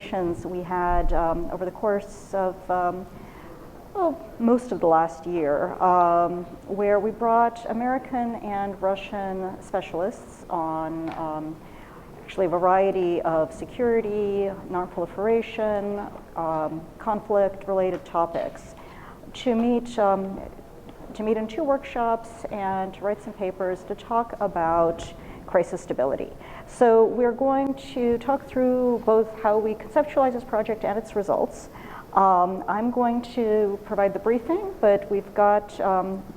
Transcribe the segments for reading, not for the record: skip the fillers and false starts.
We had over the course of most of the last year, where we brought American and Russian specialists on actually a variety of security, non-proliferation, conflict-related topics to meet in two workshops and to write some papers to talk about crisis stability. So we're going to talk through both how we conceptualize this project and its results. I'm going to provide the briefing, but we've got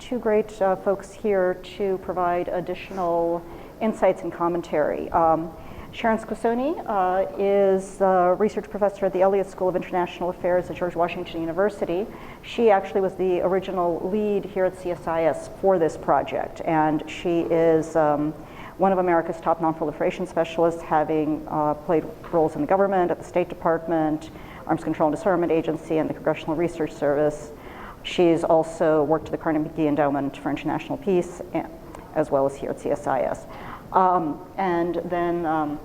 two great folks here to provide additional insights and commentary. Sharon Squassoni is a research professor at the Elliott School of International Affairs at George Washington University. She actually was the original lead here at CSIS for this project, and she is one of America's top non-proliferation specialists, having played roles in the government, at the State Department, Arms Control and Disarmament Agency, and the Congressional Research Service. She's also worked at the Carnegie Endowment for International Peace, as well as here at CSIS. And then on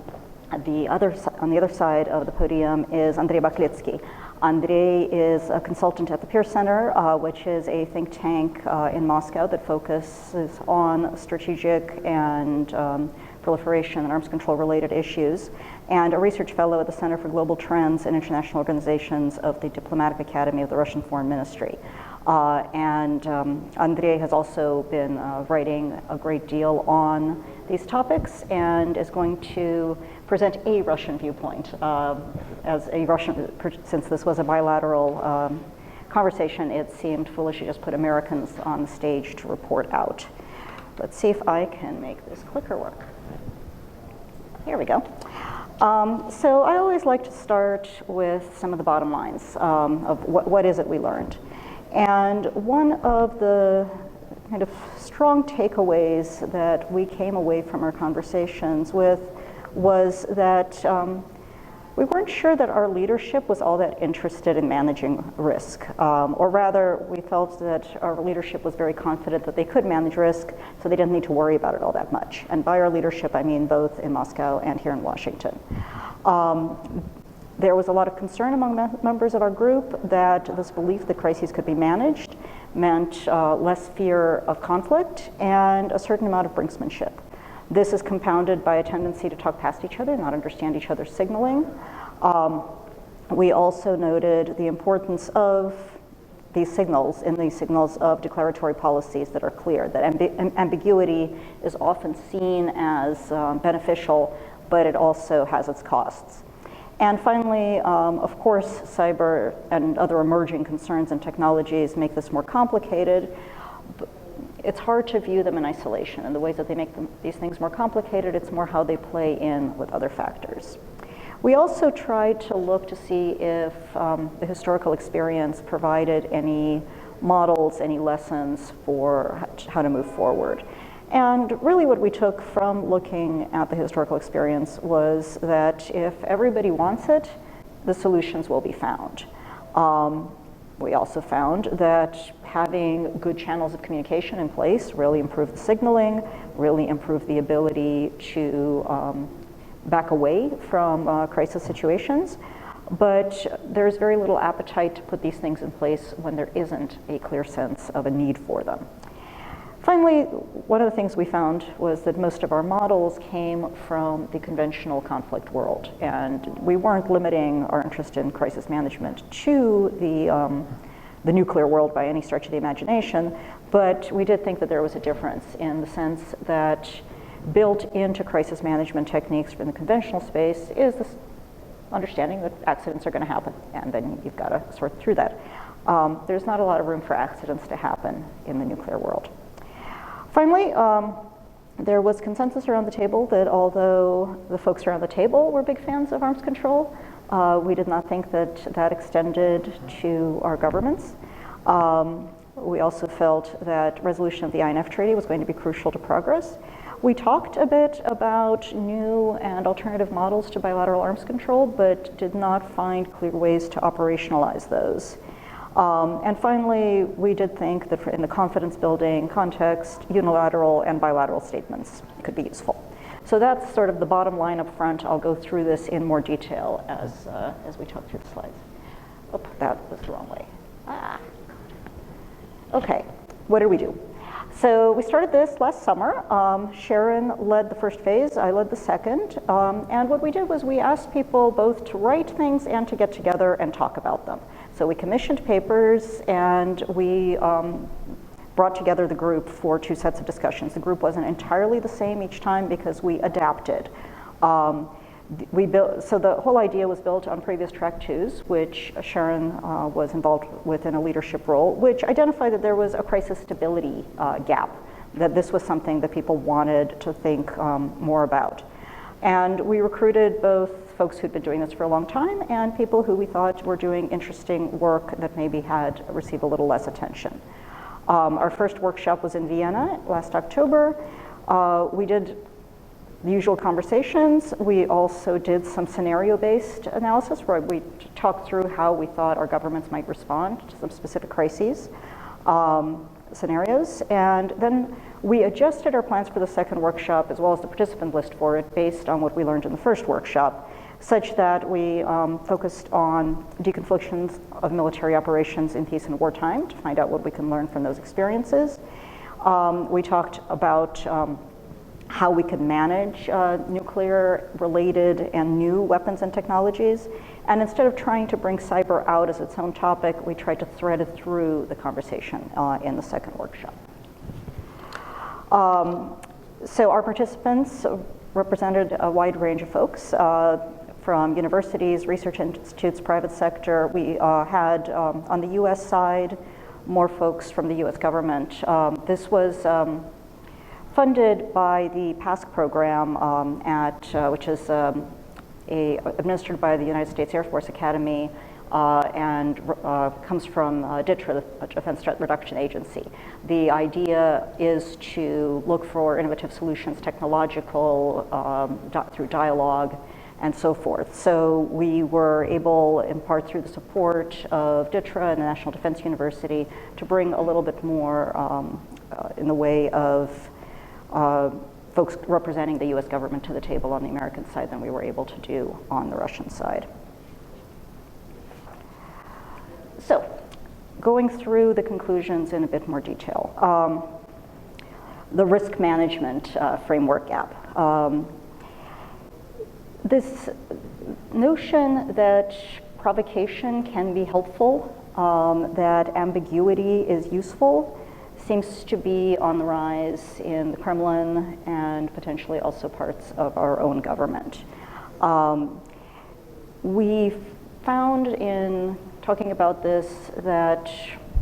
the other side of the podium is Andrey Baklitskiy. Andrey is a consultant at the Peer Center, which is a think tank in Moscow that focuses on strategic and proliferation and arms control related issues, and a research fellow at the Center for Global Trends and International Organizations of the Diplomatic Academy of the Russian Foreign Ministry. Andrey has also been writing a great deal on these topics and is going to present a Russian viewpoint. As a Russian, since this was a bilateral conversation, it seemed foolish to just put Americans on the stage to report out. Let's see if I can make this clicker work. Here we go. So I always like to start with some of the bottom lines of what is it we learned. And one of the kind of strong takeaways that we came away from our conversations with was that we weren't sure that our leadership was all that interested in managing risk, or rather we felt that our leadership was very confident that they could manage risk, so they didn't need to worry about it all that much. And by our leadership, I mean both in Moscow and here in Washington. There was a lot of concern among members of our group that this belief that crises could be managed meant less fear of conflict and a certain amount of brinksmanship. This is compounded by a tendency to talk past each other, not understand each other's signaling. We also noted the importance of these signals of declaratory policies that are clear, that ambiguity is often seen as beneficial, but it also has its costs. And finally, of course, cyber and other emerging concerns and technologies make this more complicated. It's hard to view them in isolation, and the ways that they make these things more complicated, it's more how they play in with other factors. We also tried to look to see if the historical experience provided any models, any lessons for how to move forward. And really what we took from looking at the historical experience was that if everybody wants it, the solutions will be found. We also found that having good channels of communication in place really improved the signaling, really improved the ability to back away from crisis situations. But there's very little appetite to put these things in place when there isn't a clear sense of a need for them. Finally, one of the things we found was that most of our models came from the conventional conflict world, and we weren't limiting our interest in crisis management to the nuclear world by any stretch of the imagination, but we did think that there was a difference in the sense that built into crisis management techniques from the conventional space is this understanding that accidents are going to happen, and then you've got to sort through that. There's not a lot of room for accidents to happen in the nuclear world. Finally, there was consensus around the table that although the folks around the table were big fans of arms control, we did not think that that extended to our governments. We also felt that resolution of the INF Treaty was going to be crucial to progress. We talked a bit about new and alternative models to bilateral arms control, but did not find clear ways to operationalize those. And finally, we did think that in the confidence building context, unilateral and bilateral statements could be useful. So that's sort of the bottom line up front. I'll go through this in more detail as we talk through the slides. Oh, that was the wrong way. Okay, what did we do? So we started this last summer. Sharon led the first phase, I led the second. And what we did was we asked people both to write things and to get together and talk about them. So we commissioned papers and we brought together the group for 2 sets of discussions. The group wasn't entirely the same each time because we adapted. So the whole idea was built on previous track 2s, which Sharon was involved with in a leadership role, which identified that there was a crisis stability gap, that this was something that people wanted to think more about. And we recruited both folks who'd been doing this for a long time and people who we thought were doing interesting work that maybe had received a little less attention. Our first workshop was in Vienna last October. We did the usual conversations. We also did some scenario-based analysis where we talked through how we thought our governments might respond to some specific crises scenarios. And then we adjusted our plans for the second workshop as well as the participant list for it based on what we learned in the first workshop, such that we focused on deconflictions of military operations in peace and wartime to find out what we can learn from those experiences. We talked about how we could manage nuclear-related and new weapons and technologies. And instead of trying to bring cyber out as its own topic, we tried to thread it through the conversation in the second workshop. So our participants represented a wide range of folks from universities, research institutes, private sector. We had, on the U.S. side, more folks from the U.S. government. This was funded by the PASCC program which is administered by the United States Air Force Academy and comes from DTRA, the Defense Threat Reduction Agency. The idea is to look for innovative solutions, technological, through dialogue, and so forth. So we were able, in part through the support of DTRA and the National Defense University, to bring a little bit more in the way of folks representing the U.S. government to the table on the American side than we were able to do on the Russian side. So, going through the conclusions in a bit more detail. The risk management framework gap. This notion that provocation can be helpful, that ambiguity is useful, seems to be on the rise in the Kremlin and potentially also parts of our own government. We found in talking about this that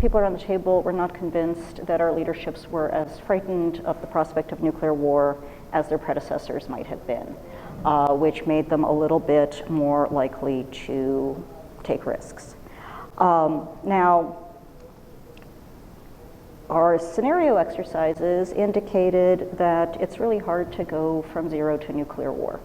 people around the table were not convinced that our leaderships were as frightened of the prospect of nuclear war as their predecessors might have been, which made them a little bit more likely to take risks. Now, our scenario exercises indicated that it's really hard to go from zero to nuclear war.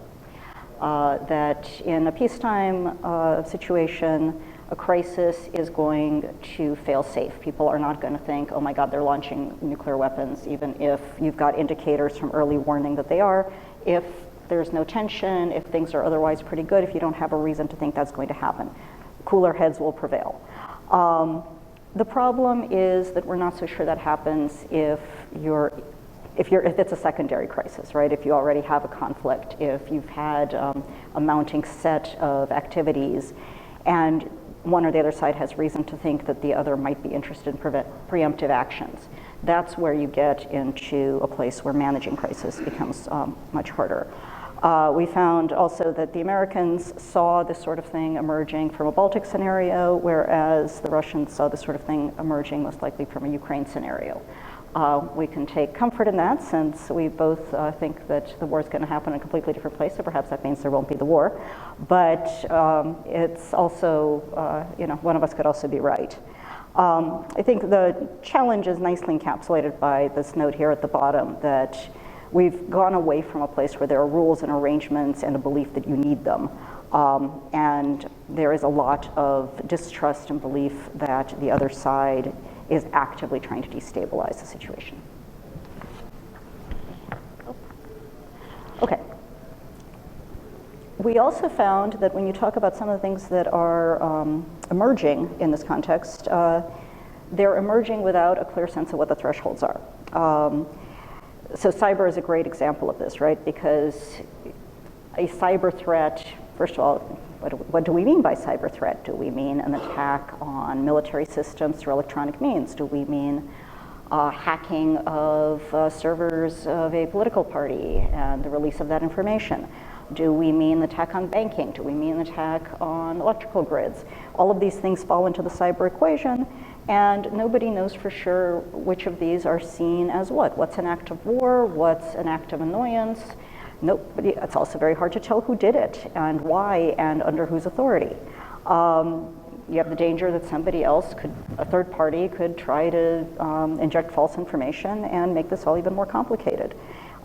That in a peacetime situation, a crisis is going to fail safe. People are not going to think, oh my God, they're launching nuclear weapons, even if you've got indicators from early warning that they are. If there's no tension, if things are otherwise pretty good, if you don't have a reason to think that's going to happen, cooler heads will prevail. The problem is that we're not so sure that happens if it's a secondary crisis, right? If you already have a conflict, if you've had a mounting set of activities, and one or the other side has reason to think that the other might be interested in preemptive actions. That's where you get into a place where managing crisis becomes much harder. We found also that the Americans saw this sort of thing emerging from a Baltic scenario, whereas the Russians saw this sort of thing emerging most likely from a Ukraine scenario. We can take comfort in that since we both think that the war is going to happen in a completely different place, so perhaps that means there won't be the war. But it's also, one of us could also be right. I think the challenge is nicely encapsulated by this note here at the bottom that we've gone away from a place where there are rules and arrangements and a belief that you need them. And there is a lot of distrust and belief that the other side is actively trying to destabilize the situation. Okay, We also found that when you talk about some of the things that are emerging in this context, they're emerging without a clear sense of what the thresholds are. So cyber is a great example of this, right? Because a cyber threat, first of all, what do we mean by cyber threat? Do we mean an attack on military systems through electronic means? Do we mean hacking of servers of a political party and the release of that information? Do we mean attack on banking? Do we mean attack on electrical grids? All of these things fall into the cyber equation, and nobody knows for sure which of these are seen as what. What's an act of war? What's an act of annoyance? Nobody. It's also very hard to tell who did it and why and under whose authority. You have the danger that somebody else could, a third party could try to inject false information and make this all even more complicated.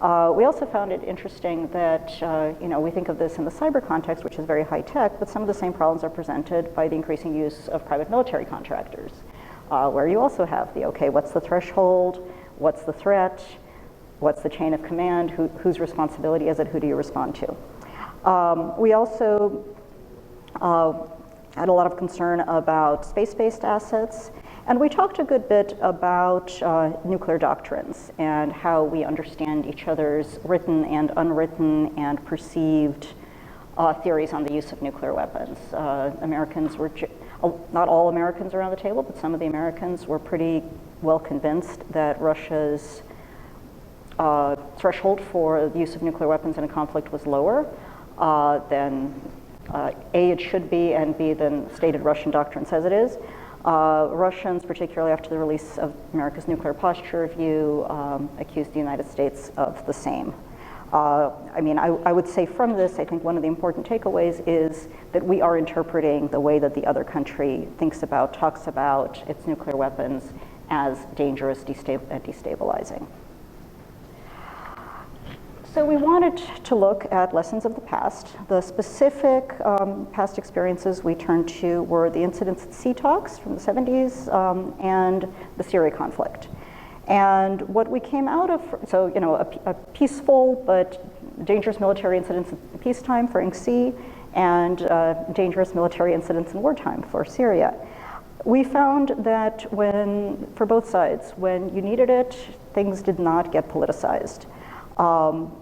We also found it interesting that, we think of this in the cyber context, which is very high tech, but some of the same problems are presented by the increasing use of private military contractors, where you also have the, okay, what's the threshold? What's the threat? What's the chain of command? Whose responsibility is it? Who do you respond to? We also had a lot of concern about space-based assets. And we talked a good bit about nuclear doctrines and how we understand each other's written and unwritten and perceived theories on the use of nuclear weapons. Americans were, not all Americans around the table, but some of the Americans were pretty well convinced that Russia's threshold for the use of nuclear weapons in a conflict was lower than A, it should be, and B, than stated Russian doctrine says it is. Russians, particularly after the release of America's Nuclear Posture Review, accused the United States of the same. I would say from this, I think one of the important takeaways is that we are interpreting the way that the other country thinks about, talks about its nuclear weapons as dangerous and destabilizing. So we wanted to look at lessons of the past. The specific past experiences we turned to were the incidents at sea talks from the 70s and the Syria conflict. And what we came out of, so a peaceful but dangerous military incidents in peacetime for INC and dangerous military incidents in wartime for Syria. We found that for both sides, when you needed it, things did not get politicized.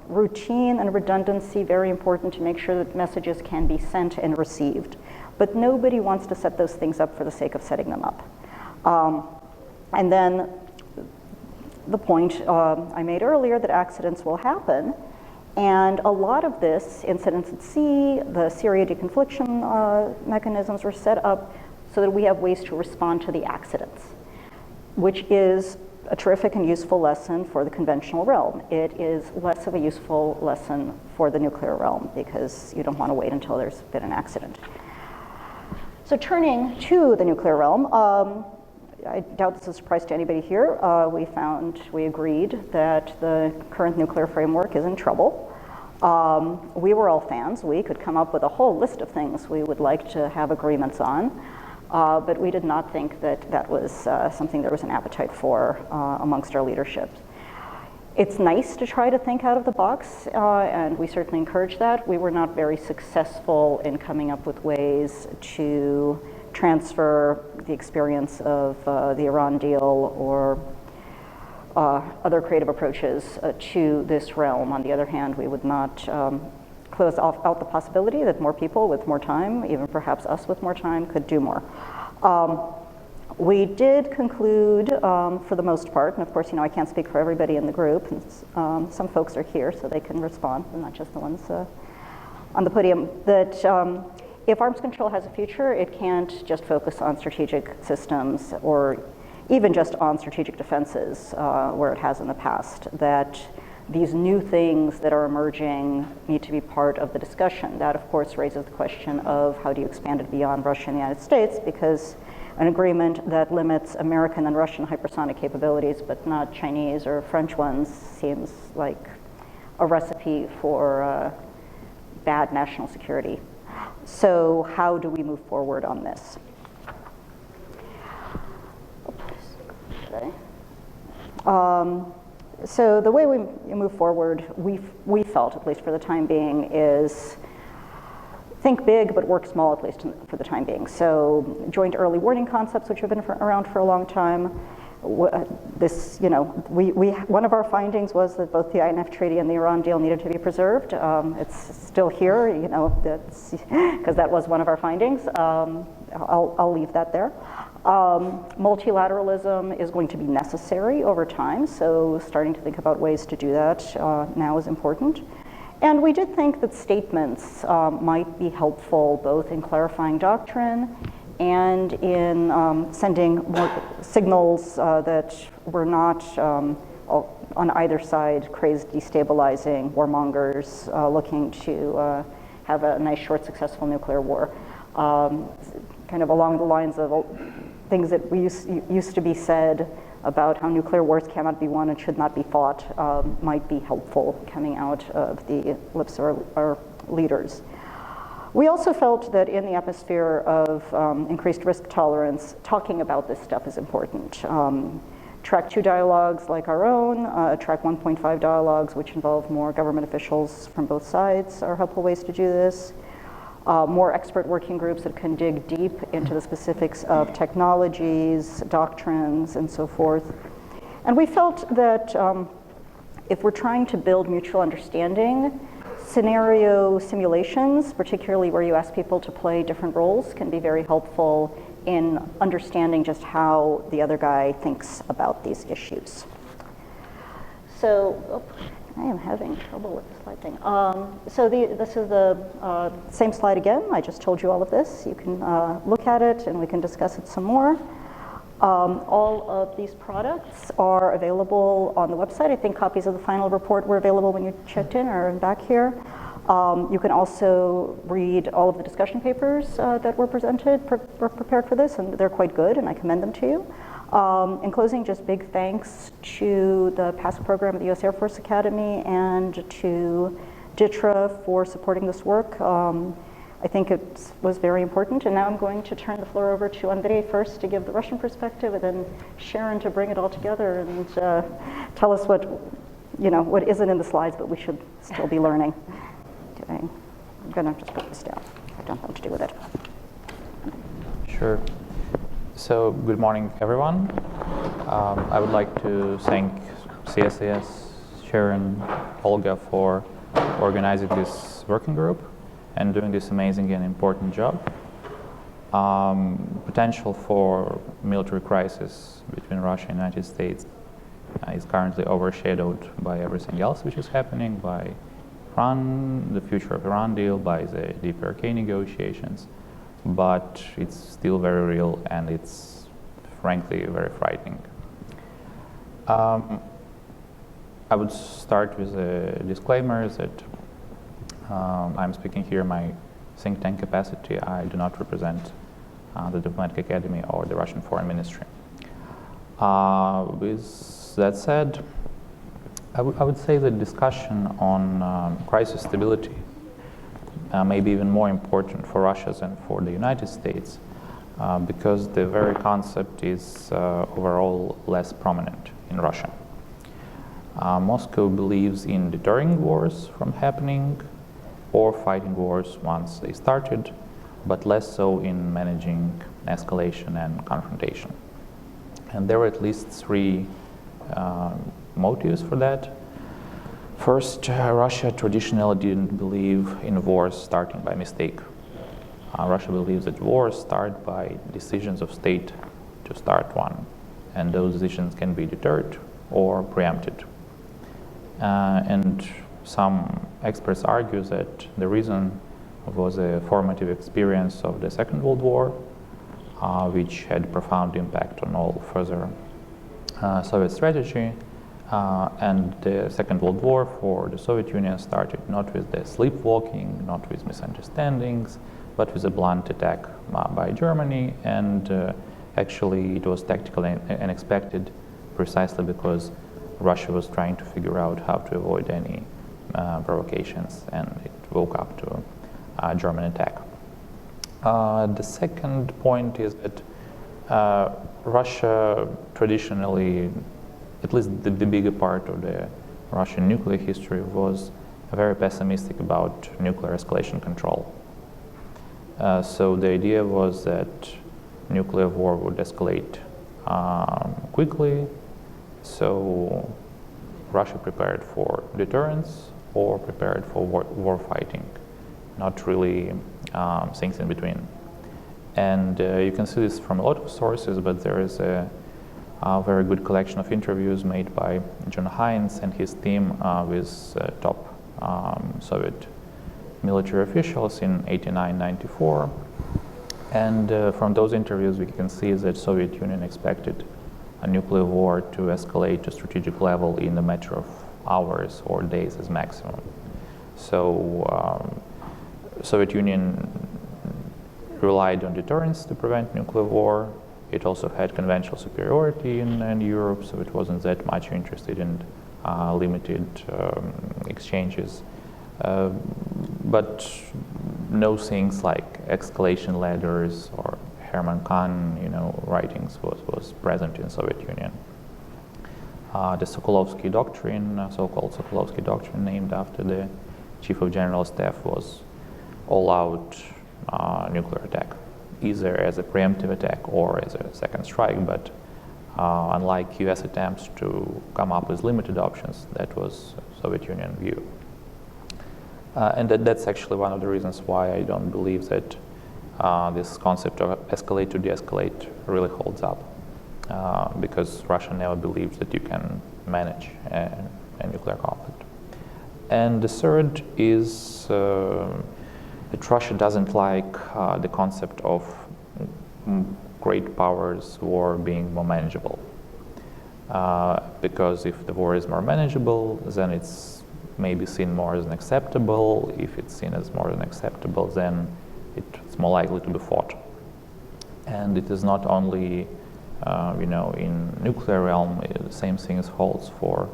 Routine and redundancy, very important to make sure that messages can be sent and received. But nobody wants to set those things up for the sake of setting them up. And then the point I made earlier that accidents will happen. And a lot of this, incidents at sea, the Syria deconfliction mechanisms were set up so that we have ways to respond to the accidents, which is a terrific and useful lesson for the conventional realm. It is less of a useful lesson for the nuclear realm because you don't want to wait until there's been an accident. So turning to the nuclear realm, I doubt this is a surprise to anybody here. We agreed that the current nuclear framework is in trouble. We were all fans. We could come up with a whole list of things we would like to have agreements on. But we did not think that that was something there was an appetite for amongst our leadership. It's nice to try to think out of the box, and we certainly encourage that. We were not very successful in coming up with ways to transfer the experience of the Iran deal or other creative approaches to this realm. On the other hand, we would not close out the possibility that more people with more time, even perhaps us with more time, could do more. We did conclude, for the most part, and of course, I can't speak for everybody in the group, and some folks are here so they can respond, and not just the ones on the podium, that if arms control has a future, it can't just focus on strategic systems or even just on strategic defenses where it has in the past, that these new things that are emerging need to be part of the discussion. That, of course, raises the question of how do you expand it beyond Russia and the United States, because an agreement that limits American and Russian hypersonic capabilities but not Chinese or French ones seems like a recipe for bad national security. So how do we move forward on this? So the way we move forward, we felt, at least for the time being, is think big, but work small, at least for the time being. So joint early warning concepts, which have been around for a long time. This, one of our findings was that both the INF Treaty and the Iran deal needed to be preserved. It's still here, because that was one of our findings. I'll leave that there. Multilateralism is going to be necessary over time, so starting to think about ways to do that now is important. And we did think that statements might be helpful both in clarifying doctrine and in sending more signals that we're not on either side crazed, destabilizing warmongers looking to have a nice, short, successful nuclear war. Kind of along the lines of things that we used to be said about how nuclear wars cannot be won and should not be fought might be helpful coming out of the lips of our leaders. We also felt that in the atmosphere of increased risk tolerance, talking about this stuff is important. Track 2 dialogues like our own, Track 1.5 dialogues, which involve more government officials from both sides, are helpful ways to do this. More expert working groups that can dig deep into the specifics of technologies, doctrines, and so forth. And we felt that if we're trying to build mutual understanding, scenario simulations, particularly where you ask people to play different roles, can be very helpful in understanding just how the other guy thinks about these issues. So, I am having trouble with the slide thing. This is the same slide again. I just told you all of this. You can look at it and we can discuss it some more. All of these products are available on the website. I think copies of the final report were available when you checked in or back here. You can also read all of the discussion papers that were prepared for this, and they're quite good, and I commend them to you. In closing, just big thanks to the PASCC program at the U.S. Air Force Academy and to DTRA for supporting this work. I think it was very important, and now I'm going to turn the floor over to Andrey first to give the Russian perspective, and then Sharon to bring it all together and tell us what isn't in the slides, but we should still be learning. I'm gonna just put this down. I don't know what to do with it. Sure. So, good morning, everyone. I would like to thank CSIS, Sharon, Olga for organizing this working group and doing this amazing and important job. Potential for military crisis between Russia and the United States is currently overshadowed by everything else which is happening, by Iran, the future of Iran deal, by the DTRA negotiations. But it's still very real, and it's frankly very frightening. I would start with a disclaimer that I'm speaking here in my think tank capacity. I do not represent the Diplomatic Academy or the Russian Foreign Ministry. With that said, I would say the discussion on crisis stability may be even more important for Russia than for the United States because the very concept is overall less prominent in Russia. Moscow believes in deterring wars from happening or fighting wars once they started, but less so in managing escalation and confrontation. And there are at least three motives for that. First, Russia traditionally didn't believe in wars starting by mistake. Russia believes that wars start by decisions of state to start one, and those decisions can be deterred or preempted. And some experts argue that the reason was a formative experience of the Second World War, which had profound impact on all further Soviet strategy. And the Second World War for the Soviet Union started not with the sleepwalking, not with misunderstandings, but with a blunt attack by Germany. And actually it was tactically unexpected precisely because Russia was trying to figure out how to avoid any provocations, and it woke up to a German attack. The second point is that Russia traditionally, at least the bigger part of the Russian nuclear history, was very pessimistic about nuclear escalation control. So the idea was that nuclear war would escalate quickly, so Russia prepared for deterrence or prepared for war fighting, not really things in between. And you can see this from a lot of sources, but there is a very good collection of interviews made by John Heinz and his team with top Soviet military officials in 89-94. And from those interviews we can see that Soviet Union expected a nuclear war to escalate to strategic level in a matter of hours or days as maximum. So Soviet Union relied on deterrence to prevent nuclear war. It also had conventional superiority in Europe, so it wasn't that much interested in limited exchanges. But no things like escalation ladders or Herman Kahn, writings was present in Soviet Union. The Sokolovsky Doctrine, so-called Sokolovsky Doctrine, named after the Chief of General Staff, was all-out nuclear attack, either as a preemptive attack or as a second strike. But unlike U.S. attempts to come up with limited options, that was Soviet Union view. And that's actually one of the reasons why I don't believe that this concept of escalate to de-escalate really holds up, because Russia never believed that you can manage a nuclear conflict. And the third is that Russia doesn't like the concept of great powers war being more manageable, because if the war is more manageable, then it's maybe seen more as unacceptable. If it's seen as more unacceptable, then it's more likely to be fought. And it is not only, in nuclear realm. The same thing holds for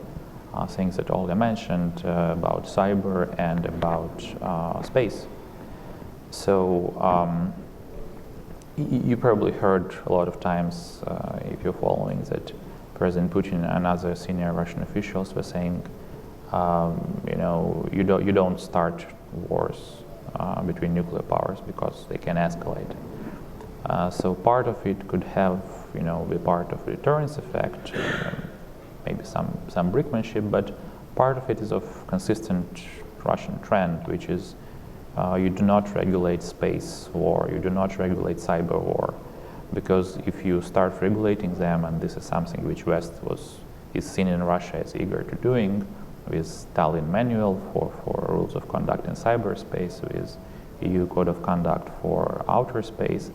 things that Olga mentioned about cyber and about space. So you probably heard a lot of times, if you're following, that President Putin and other senior Russian officials were saying, you don't start wars between nuclear powers because they can escalate. So part of it could have, be part of a deterrence effect, maybe some brinkmanship, but part of it is of consistent Russian trend, which is you do not regulate space war, you do not regulate cyber war, because if you start regulating them, and this is something which West is seen in Russia as eager to doing, with Stalin manual for rules of conduct in cyberspace, with EU code of conduct for outer space.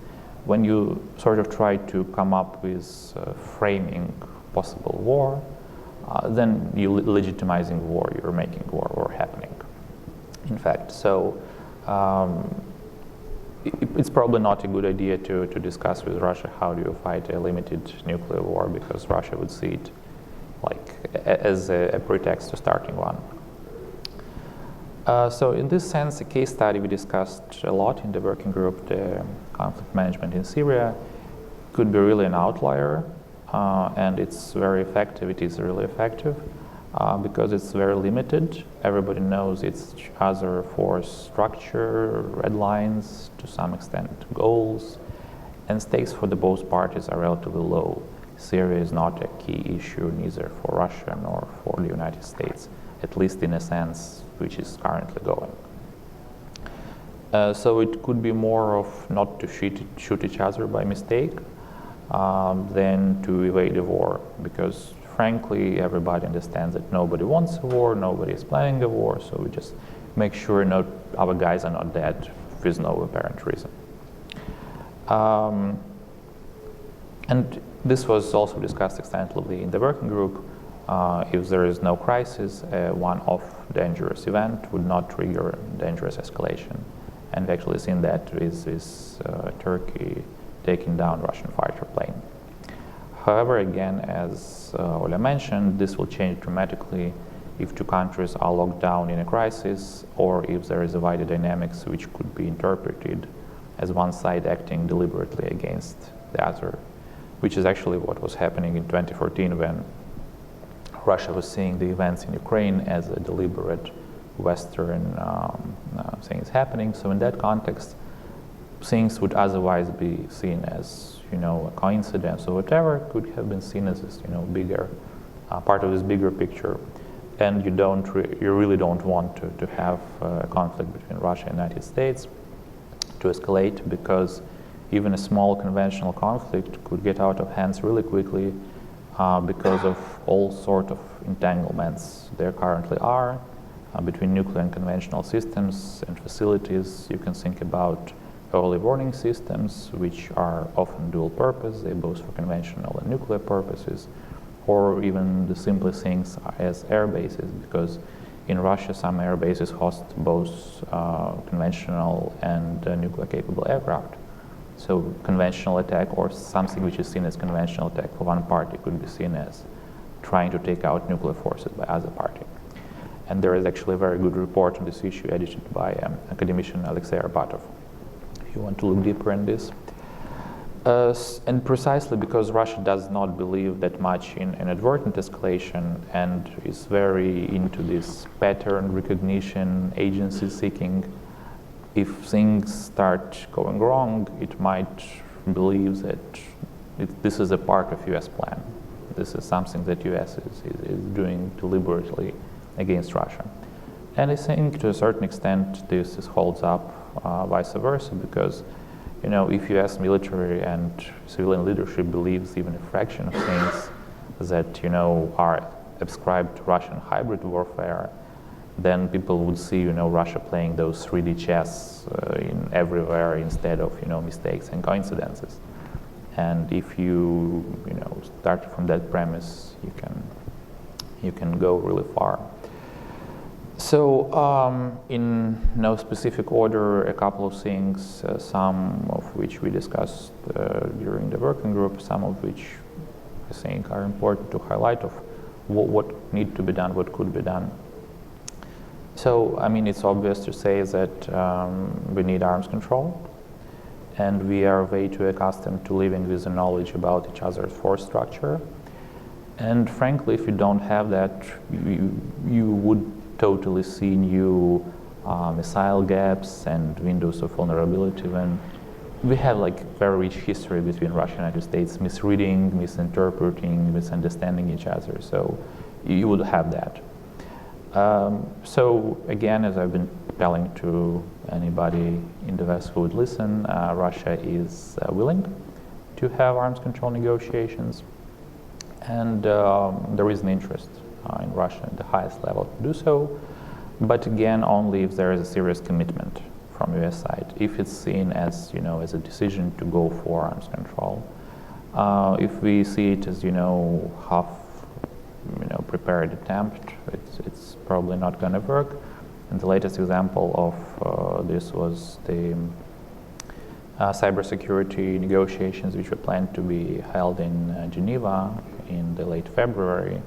When you sort of try to come up with framing possible war, then you're legitimizing war, you're making war happening, in fact. So it's probably not a good idea to discuss with Russia how do you fight a limited nuclear war, because Russia would see it as a pretext to starting one. So in this sense, a case study we discussed a lot in the working group, the conflict management in Syria, could be really an outlier, and it's very effective. It is really effective because it's very limited. Everybody knows each other force structure, red lines, to some extent goals, and stakes for the both parties are relatively low. Syria is not a key issue neither for Russia nor for the United States, at least in a sense which is currently going. So it could be more of not to shoot each other by mistake than to evade a war, because frankly everybody understands that nobody wants a war, nobody is planning a war, so we just make sure our guys are not dead with no apparent reason. And this was also discussed extensively in the working group. If there is no crisis, a one-off dangerous event would not trigger dangerous escalation. And we've actually seen that with Turkey taking down Russian fighter plane. However, again, as Ola mentioned, this will change dramatically if two countries are locked down in a crisis, or if there is a wider dynamics which could be interpreted as one side acting deliberately against the other, which is actually what was happening in 2014 when Russia was seeing the events in Ukraine as a deliberate Western things happening. So in that context, things would otherwise be seen as, a coincidence or whatever, could have been seen as this, bigger part of this bigger picture. And you really don't want to have a conflict between Russia and the United States to escalate, because even a small conventional conflict could get out of hands really quickly because of all sort of entanglements there currently are between nuclear and conventional systems and facilities. You can think about early warning systems, which are often dual purpose. They're both for conventional and nuclear purposes, or even the simplest things as air bases, because in Russia some air bases host both conventional and nuclear capable aircraft. So conventional attack, or something which is seen as conventional attack for one party, could be seen as trying to take out nuclear forces by other party. And there is actually a very good report on this issue edited by academician Alexei Arbatov, if you want to look deeper in this. And precisely because Russia does not believe that much in inadvertent escalation and is very into this pattern recognition, agency seeking, if things start going wrong, it might believe that this is a part of U.S. plan. This is something that U.S. is doing deliberately against Russia. And I think to a certain extent this holds up vice versa, because if U.S. military and civilian leadership believes even a fraction of things that are ascribed to Russian hybrid warfare, then people would see Russia playing those 3D chess in everywhere instead of mistakes and coincidences. And if you start from that premise, you can go really far. So in no specific order, a couple of things, some of which we discussed during the working group, some of which I think are important to highlight of what need to be done, what could be done. So, it's obvious to say that we need arms control, and we are way too accustomed to living with the knowledge about each other's force structure. And frankly, if you don't have that, you would totally see new missile gaps and windows of vulnerability when we have very rich history between Russia and the United States, misreading, misinterpreting, misunderstanding each other. So you would have that. So again, as I've been telling to anybody in the West who would listen, Russia is willing to have arms control negotiations, and there is an interest in Russia at the highest level to do so, but again, only if there is a serious commitment from U.S. side. If it's seen as as a decision to go for arms control, if we see it as half prepared attempt, it's probably not going to work. And the latest example of this was the cybersecurity negotiations, which were planned to be held in Geneva in the late February,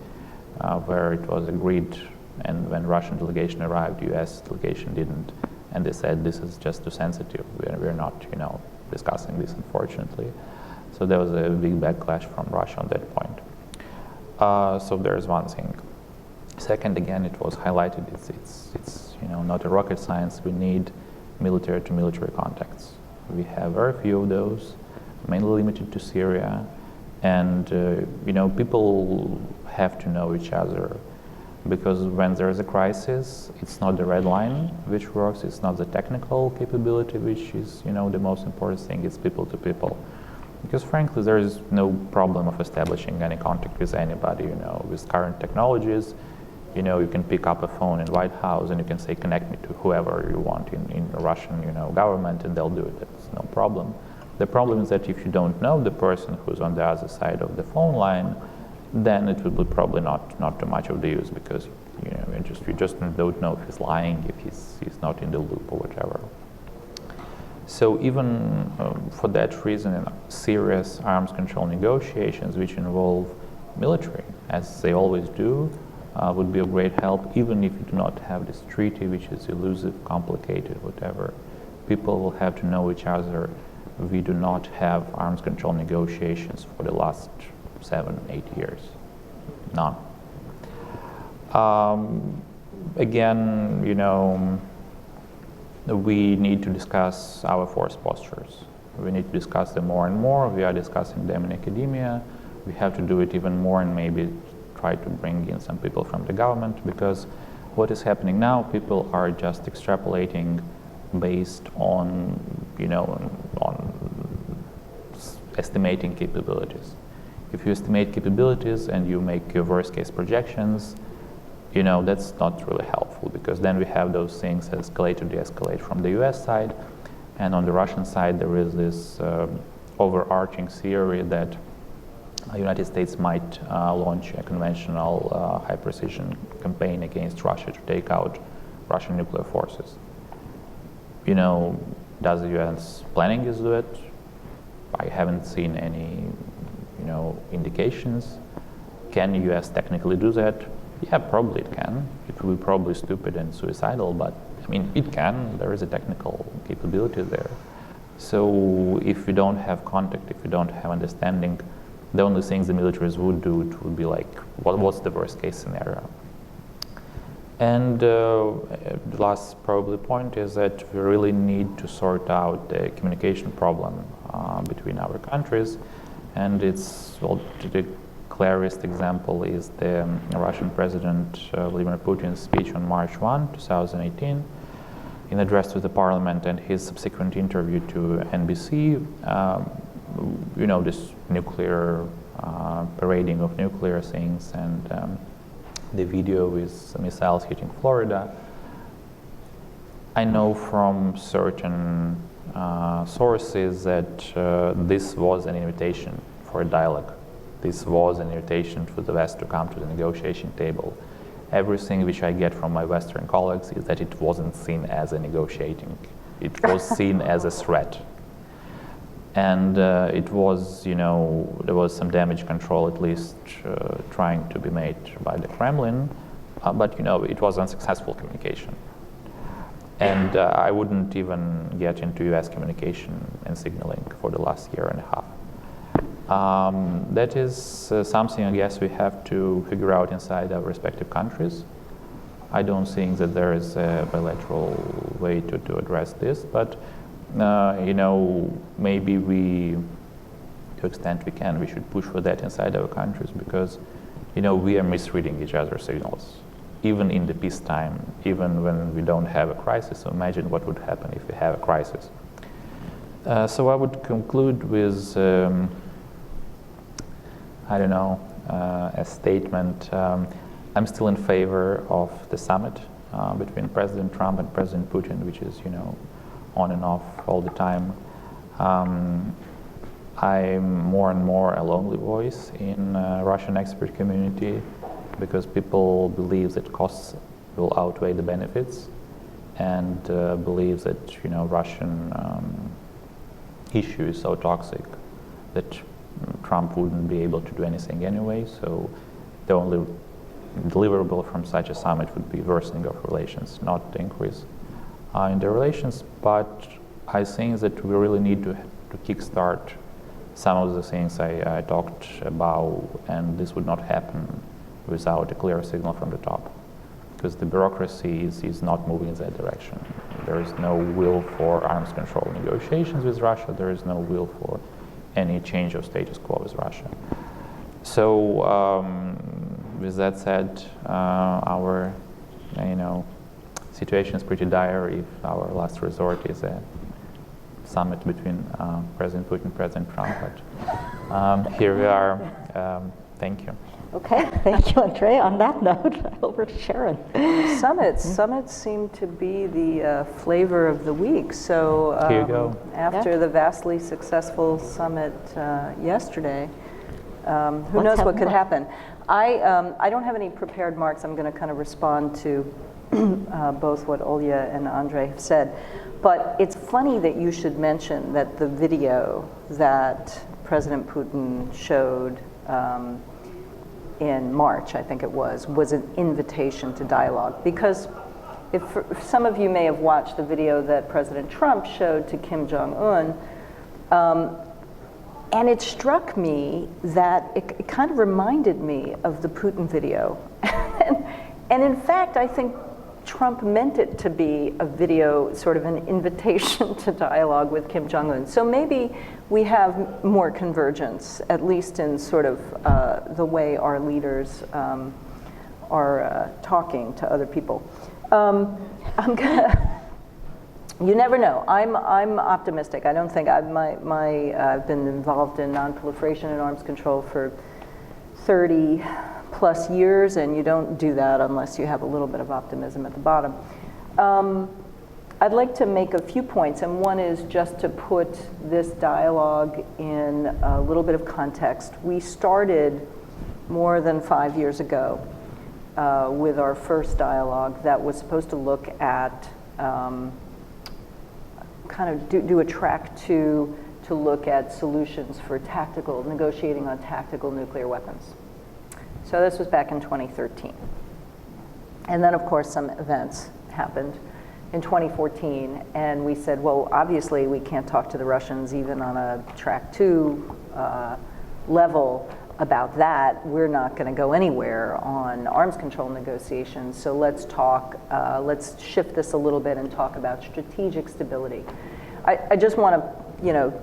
where it was agreed, and when Russian delegation arrived, U.S. delegation didn't, and they said this is just too sensitive. We're not discussing this, unfortunately. So there was a big backlash from Russia on that point. So there's one thing. Second, again, it was highlighted, it's not a rocket science. We need military-to-military contacts. We have very few of those, mainly limited to Syria, and people have to know each other, because when there is a crisis, it's not the red line which works, it's not the technical capability which is the most important thing, it's people to people. Because frankly, there is no problem of establishing any contact with anybody. With current technologies, you can pick up a phone in White House and you can say, connect me to whoever you want in the Russian, government, and they'll do it. That's no problem. The problem is that if you don't know the person who's on the other side of the phone line, then it will be probably not too much of the use, because you just don't know if he's lying, if he's not in the loop or whatever. So even for that reason, serious arms control negotiations which involve military, as they always do, would be of great help, even if you do not have this treaty, which is elusive, complicated, whatever. People will have to know each other. We do not have arms control negotiations for the last 7-8 years. None. Again, we need to discuss our force postures. We need to discuss them more and more. We are discussing them in academia. We have to do it even more and maybe try to bring in some people from the government, because what is happening now, people are just extrapolating based on, on estimating capabilities. If you estimate capabilities and you make your worst case projections, that's not really helpful, because then we have those things escalate or de-escalate from the U.S. side, and on the Russian side there is this overarching theory that the United States might launch a conventional high-precision campaign against Russia to take out Russian nuclear forces. Does the U.S. planning is do it? I haven't seen any, indications. Can the U.S. technically do that? Yeah, probably it can. It will be probably stupid and suicidal, but it can. There is a technical capability there. So if we don't have contact, if we don't have understanding, the only things the militaries would do, it would be like, what's the worst case scenario? And the last probably point is that we really need to sort out the communication problem between our countries. And the clearest example is the Russian President Vladimir Putin's speech on March 1, 2018, in address to the parliament, and his subsequent interview to NBC. This nuclear parading of nuclear things, and the video with missiles hitting Florida. I know from certain sources that this was an invitation for a dialogue. This was an invitation for the West to come to the negotiation table. Everything which I get from my Western colleagues is that it wasn't seen as a negotiating. It was seen as a threat. And it was, there was some damage control at least trying to be made by the Kremlin, but it was unsuccessful communication. And I wouldn't even get into U.S. communication and signaling for the last year and a half. That is something I guess we have to figure out inside our respective countries. I don't think that there is a bilateral way to address this, but maybe we, to the extent we can, we should push for that inside our countries, because, we are misreading each other's signals, even in the peacetime, even when we don't have a crisis. So imagine what would happen if we have a crisis. So I would conclude with, a statement. I'm still in favor of the summit between President Trump and President Putin, which is, on and off all the time. I'm more and more a lonely voice in Russian expert community, because people believe that costs will outweigh the benefits, and believe that Russian issue is so toxic that Trump wouldn't be able to do anything anyway. So the only deliverable from such a summit would be worsening of relations, not increase in the relations. But I think that we really need to kickstart some of the things I talked about, and this would not happen without a clear signal from the top, because the bureaucracy is not moving in that direction. There is no will for arms control negotiations with Russia. There is no will for any change of status quo with Russia. So with that said, our situation is pretty dire if our last resort is a summit between President Putin and President Trump. But here we are. Thank you. Okay, thank you, Andrey. On that note, over to Sharon. Summits seem to be the flavor of the week. So here you go. After the vastly successful summit yesterday, who knows what could happen? I don't have any prepared marks. I'm going to kind of respond to both what Olga and Andrey have said. But it's funny that you should mention that the video that President Putin showed in March, I think it was an invitation to dialogue. Because if some of you may have watched the video that President Trump showed to Kim Jong-un, and it struck me that it kind of reminded me of the Putin video. And in fact, I think Trump meant it to be a video, sort of an invitation to dialogue with Kim Jong-un. So maybe we have more convergence, at least in sort of the way our leaders are talking to other people. You never know. I'm optimistic. I don't think I've been involved in nonproliferation and arms control for 30 plus years, and you don't do that unless you have a little bit of optimism at the bottom. I'd like to make a few points, and one is just to put this dialogue in a little bit of context. We started more than 5 years ago with our first dialogue that was supposed to look at kind of do a track two to look at solutions for negotiating on tactical nuclear weapons. So this was back in 2013. And then, of course, some events happened in 2014, and we said, well, obviously we can't talk to the Russians even on a track two level about that. We're not going to go anywhere on arms control negotiations, so let's let's shift this a little bit and talk about strategic stability. I just want to,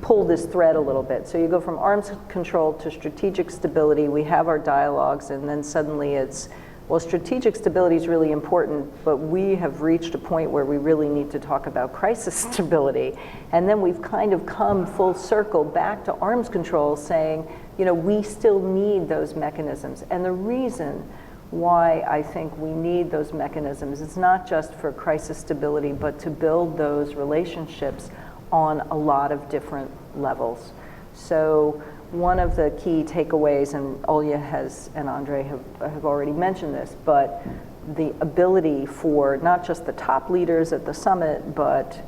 pull this thread a little bit. So you go from arms control to strategic stability, we have our dialogues, and then suddenly it's, well, strategic stability is really important, but we have reached a point where we really need to talk about crisis stability. And then we've kind of come full circle back to arms control saying, we still need those mechanisms. And the reason why I think we need those mechanisms is not just for crisis stability, but to build those relationships on a lot of different levels. So one of the key takeaways, and Olga and Andrey have already mentioned this, but the ability for not just the top leaders at the summit, but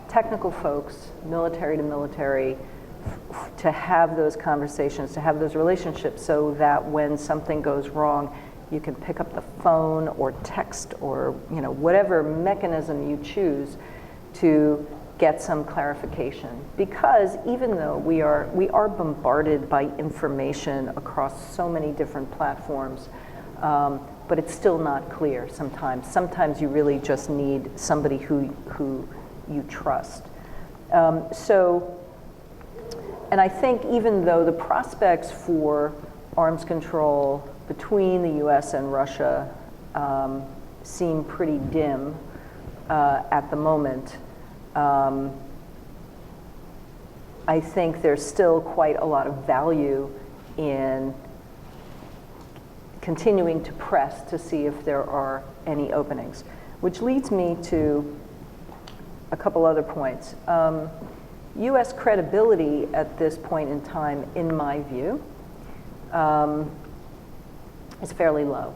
technical folks, military to military, to have those conversations, to have those relationships, so that when something goes wrong, you can pick up the phone or text or whatever mechanism you choose to get some clarification. Because even though we are bombarded by information across so many different platforms, but it's still not clear sometimes. Sometimes you really just need somebody who you trust. And I think even though the prospects for arms control between the U.S. and Russia seem pretty dim at the moment, I think there's still quite a lot of value in continuing to press to see if there are any openings, which leads me to a couple other points. U.S. credibility at this point in time, in my view, is fairly low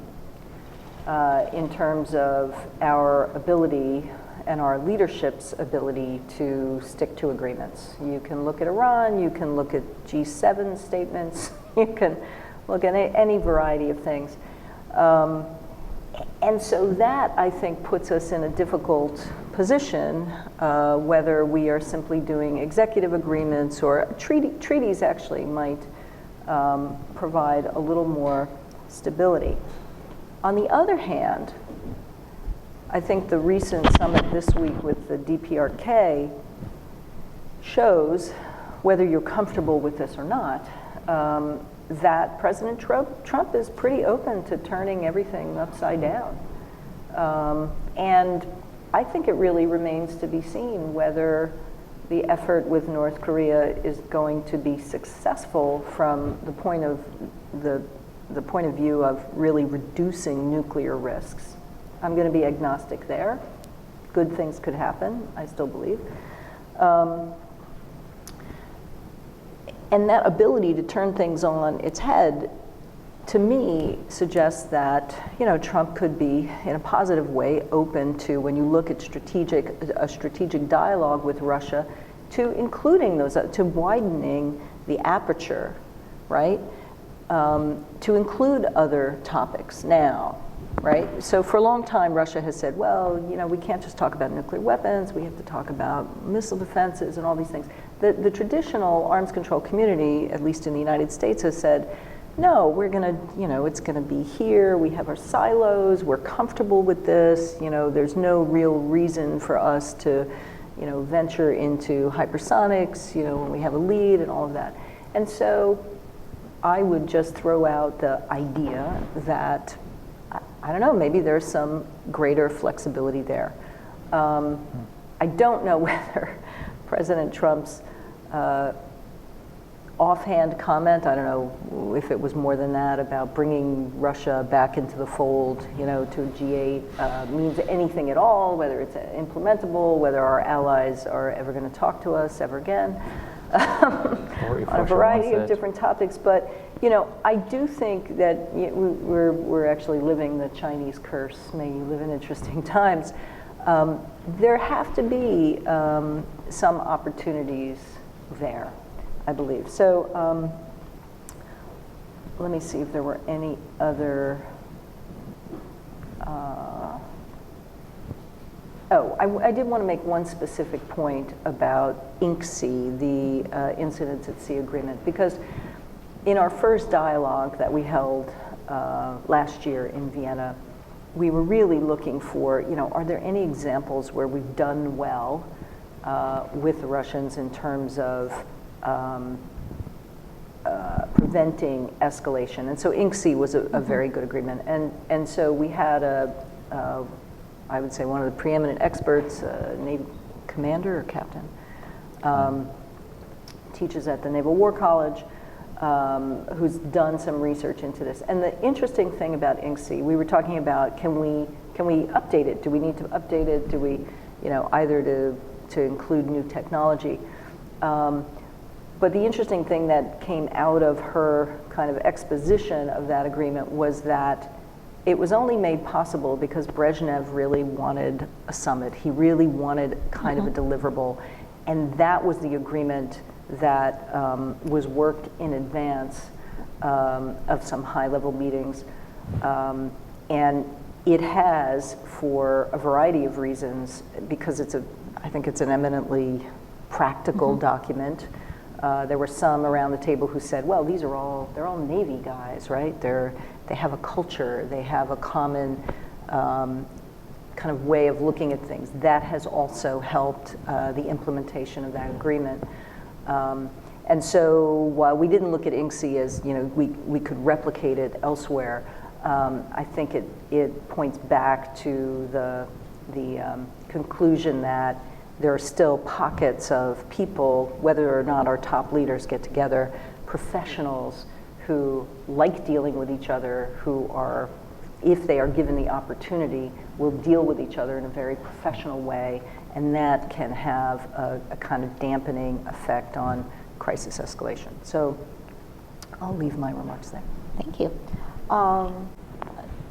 in terms of our ability and our leadership's ability to stick to agreements. You can look at Iran, you can look at G7 statements, you can look at any variety of things. And so that, I think, puts us in a difficult position, whether we are simply doing executive agreements or treaties actually might provide a little more stability. On the other hand, I think the recent summit this week with the DPRK shows, whether you're comfortable with this or not, that President Trump is pretty open to turning everything upside down. And I think it really remains to be seen whether the effort with North Korea is going to be successful from the point of view of really reducing nuclear risks. I'm going to be agnostic there. Good things could happen, I still believe. And that ability to turn things on its head, to me, suggests that Trump could be, in a positive way, open to, when you look at a strategic dialogue with Russia, to including those, to widening the aperture, right? To include other topics now, right? So for a long time, Russia has said, well, we can't just talk about nuclear weapons, we have to talk about missile defenses and all these things. The traditional arms control community, at least in the United States, has said, no, we're going to, it's going to be here. We have our silos. We're comfortable with this. There's no real reason for us to, venture into hypersonics, when we have a lead and all of that. And so I would just throw out the idea that, I don't know, maybe there's some greater flexibility there. I don't know whether President Trump's offhand comment, I don't know if it was more than that, about bringing Russia back into the fold, to a G8 means anything at all, whether it's implementable, whether our allies are ever going to talk to us ever again, on a variety of different topics. But, I do think that we're actually living the Chinese curse. May you live in interesting times. There have to be some opportunities there, I believe. So let me see if there were any other. I did want to make one specific point about INCSE, the Incidents at Sea Agreement, because in our first dialogue that we held last year in Vienna, we were really looking for, are there any examples where we've done well with the Russians in terms of preventing escalation? And so INCSE was a very good agreement. And so we had I would say one of the preeminent experts, Navy commander or captain, teaches at the Naval War College, who's done some research into this. And the interesting thing about INCSE, we were talking about, can we update it? Do we need to update it? Do we, either to include new technology? But the interesting thing that came out of her kind of exposition of that agreement was that it was only made possible because Brezhnev really wanted a summit. He really wanted kind of a deliverable. And that was the agreement that was worked in advance of some high-level meetings. And it has, for a variety of reasons, because I think it's an eminently practical document. There were some around the table who said, well, they're all Navy guys, right? They have a culture, they have a common kind of way of looking at things. That has also helped the implementation of that agreement. And so while we didn't look at INCSE as, we could replicate it elsewhere, I think it points back to the conclusion that there are still pockets of people, whether or not our top leaders get together, professionals who like dealing with each other, who are, if they are given the opportunity, will deal with each other in a very professional way, and that can have a kind of dampening effect on crisis escalation. So I'll leave my remarks there. Thank you.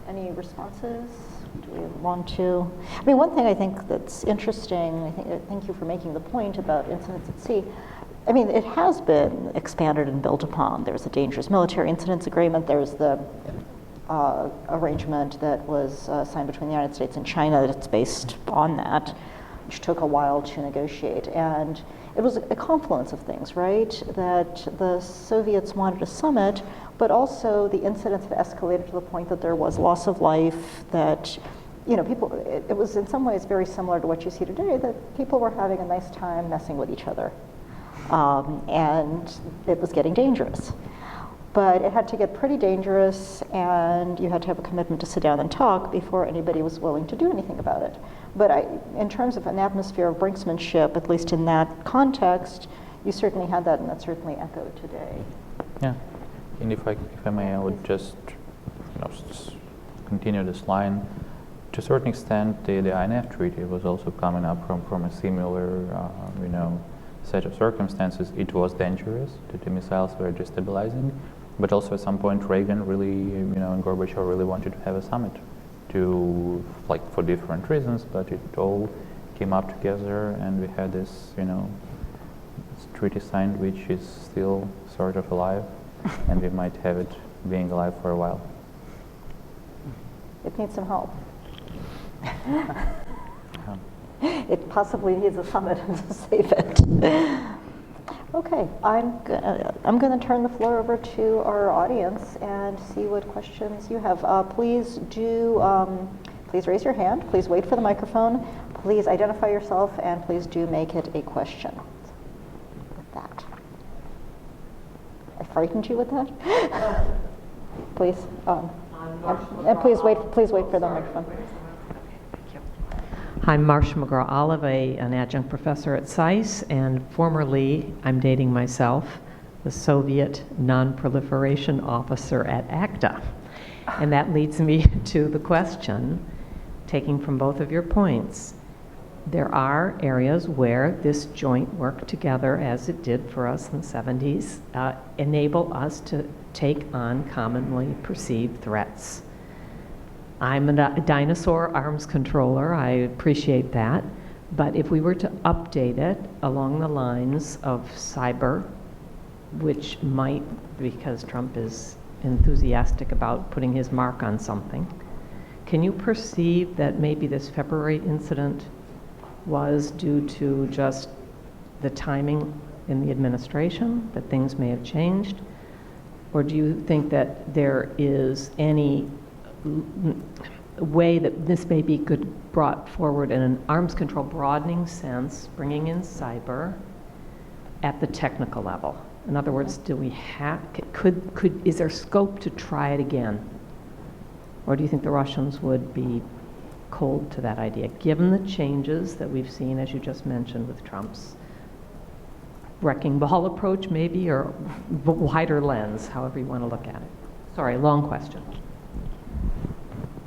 Any responses? Do we want to? I mean, one thing I think that's interesting, thank you for making the point about incidents at sea. I mean, it has been expanded and built upon. There's a dangerous military incidents agreement. There's the arrangement that was signed between the United States and China that's based on that, which took a while to negotiate. And it was a confluence of things, right? That the Soviets wanted a summit, but also the incidents had escalated to the point that there was loss of life, that people, it was in some ways very similar to what you see today, that people were having a nice time messing with each other. And it was getting dangerous. But it had to get pretty dangerous, and you had to have a commitment to sit down and talk before anybody was willing to do anything about it. But in terms of an atmosphere of brinksmanship, at least in that context, you certainly had that, and that's certainly echoed today. Yeah, and if I may, I would just continue this line. To a certain extent, the INF Treaty was also coming up from a similar, set of circumstances. It was dangerous. The missiles were destabilizing, but also at some point Reagan really, and Gorbachev really wanted to have a summit, for different reasons, but it all came up together, and we had this, this treaty signed, which is still sort of alive, and we might have it being alive for a while. It needs some help. It possibly needs a summit to save it. Okay, I'm going to turn the floor over to our audience and see what questions you have. Please raise your hand. Please wait for the microphone. Please identify yourself, and please do make it a question. With that, I frightened you with that. Please, and please wait for the microphone. I'm Marcia McGraw-Olive, an adjunct professor at CSIS, and formerly, I'm dating myself, the Soviet non-proliferation officer at ACTA. And that leads me to the question, taking from both of your points. There are areas where this joint work together, as it did for us in the 70s, enable us to take on commonly perceived threats. I'm a dinosaur arms controller, I appreciate that, but if we were to update it along the lines of cyber, which might, because Trump is enthusiastic about putting his mark on something, can you perceive that maybe this February incident was due to just the timing in the administration, that things may have changed? Or do you think that there is any way that this may be brought forward in an arms control broadening sense, bringing in cyber at the technical level? In other words, do we have, is there scope to try it again? Or do you think the Russians would be cold to that idea, given the changes that we've seen, as you just mentioned, with Trump's wrecking ball approach maybe, or wider lens, however you want to look at it? Sorry, long question.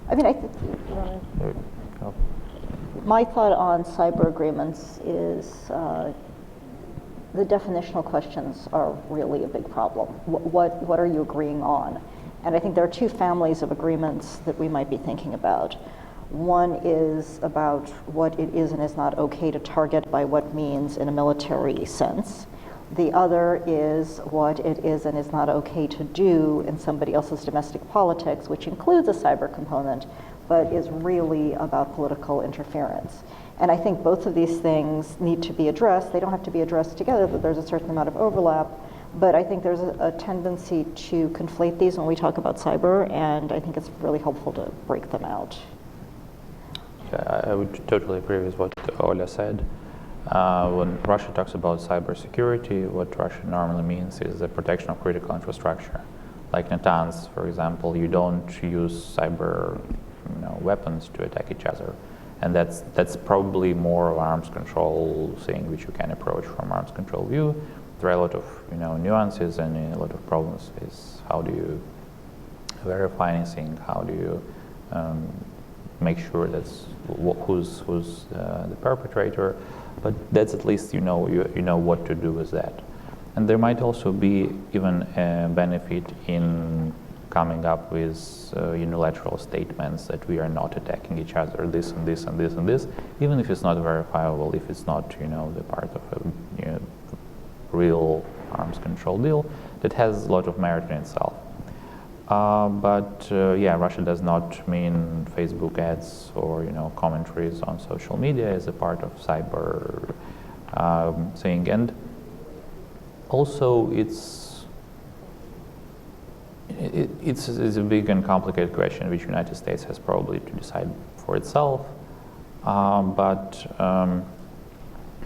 I mean, my thought on cyber agreements is the definitional questions are really a big problem. What are you agreeing on? And I think there are two families of agreements that we might be thinking about. One is about what it is and is not okay to target by what means in a military sense. The other is what it is and is not okay to do in somebody else's domestic politics, which includes a cyber component, but is really about political interference. And I think both of these things need to be addressed. They don't have to be addressed together, but there's a certain amount of overlap. But I think there's a tendency to conflate these when we talk about cyber, and I think it's really helpful to break them out. Yeah, I would totally agree with what Ola said. When Russia talks about cybersecurity, what Russia normally means is the protection of critical infrastructure. Like Natanz, for example, you don't use cyber weapons to attack each other. And that's probably more of an arms control thing which you can approach from arms control view. There are a lot of nuances and a lot of problems with how do you verify anything, how do you make sure that's who's the perpetrator. But that's at least you know what to do with that. And there might also be even a benefit in coming up with unilateral statements that we are not attacking each other, this and this and this and this, even if it's not verifiable, if it's not the part of a real arms control deal that has a lot of merit in itself. But Russia does not mean Facebook ads or commentaries on social media as a part of cyber thing. And also it's a big and complicated question which the United States has probably to decide for itself.